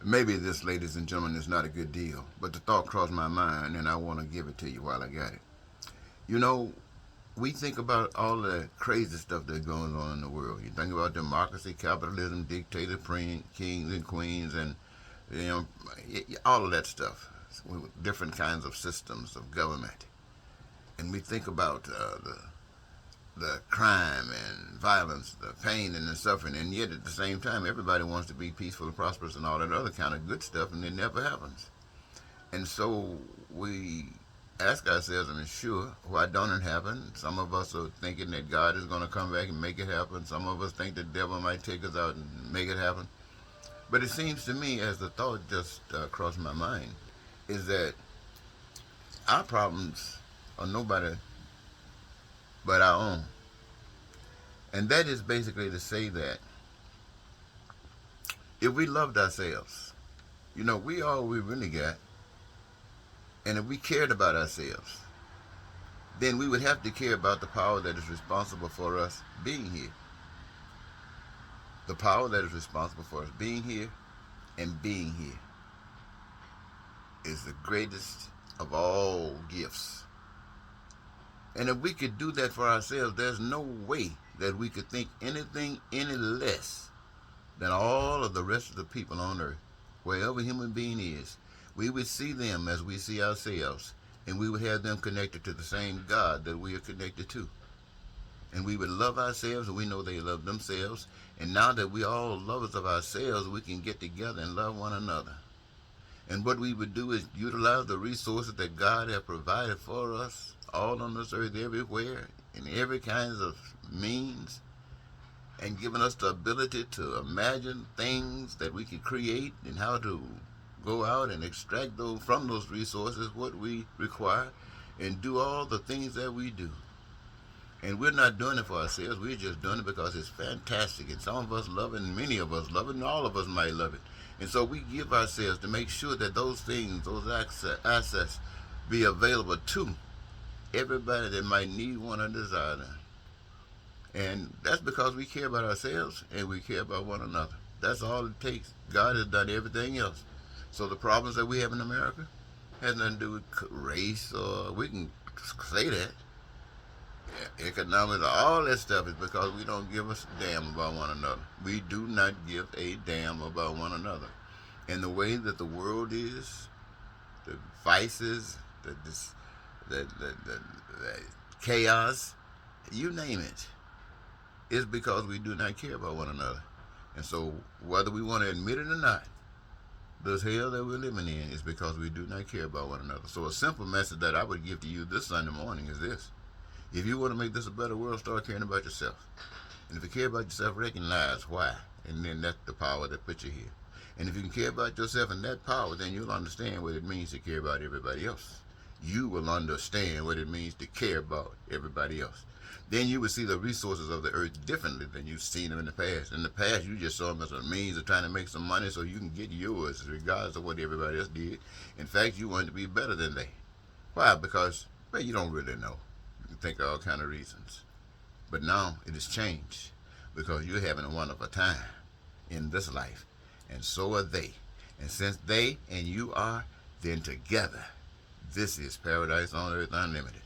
Maybe this, ladies and gentlemen, is not a good deal, but the thought crossed my mind, and I want to give it to you while I got it. You know, we think about all the crazy stuff that goes on in the world. You think about democracy, capitalism, dictators, kings and queens, and you know all of that stuff. Different kinds of systems of government, and we think about the crime and violence, the pain and the suffering, and yet at the same time, everybody wants to be peaceful and prosperous and all that other kind of good stuff, and it never happens. And so we ask ourselves, and sure, why don't it happen? Some of us are thinking that God is going to come back and make it happen. Some of us think the devil might take us out and make it happen. But it seems to me, as the thought just crossed my mind, is that our problems are nobody but our own. And that is basically to say that if we loved ourselves, we all we really got, and if we cared about ourselves, then we would have to care about the power that is responsible for us being here. The power that is responsible for us being here and being here is the greatest of all gifts. And if we could do that for ourselves, there's no way that we could think anything any less than all of the rest of the people on earth. Wherever human being is, we would see them as we see ourselves, and we would have them connected to the same God that we are connected to. And we would love ourselves, and we know they love themselves. And now that we all lovers of ourselves, we can get together and love one another. And what we would do is utilize the resources that God has provided for us all on this earth, everywhere, in every kind of means, and given us the ability to imagine things that we can create and how to go out and extract those from those resources what we require and do all the things that we do. And we're not doing it for ourselves. We're just doing it because it's fantastic. And some of us love it, and many of us love it, and all of us might love it. And so we give ourselves to make sure that those things, those assets, be available to everybody that might need one or desire them. And that's because we care about ourselves and we care about one another. That's all it takes. God has done everything else. So the problems that we have in America has nothing to do with race, or we can say that. Economics, all that stuff is because we don't give a damn about one another. We do not give a damn about one another. And the way that the world is, the vices, the chaos, you name it, is because we do not care about one another. And so, whether we want to admit it or not, this hell that we're living in is because we do not care about one another. So, a simple message that I would give to you this Sunday morning is this: if you want to make this a better world, start caring about yourself. And if you care about yourself, recognize why. And then that's the power that put you here. And if you can care about yourself and that power, then you'll understand what it means to care about everybody else. You will understand what it means to care about everybody else. Then you will see the resources of the earth differently than you've seen them in the past. In the past, you just saw them as a means of trying to make some money so you can get yours, regardless of what everybody else did. In fact, you wanted to be better than they. Why? Because, well, you don't really know. You can think of all kind of reasons. But now it has changed because you're having a wonderful time in this life, and so are they. And since they and you are, then together, this is Paradise on Earth Unlimited.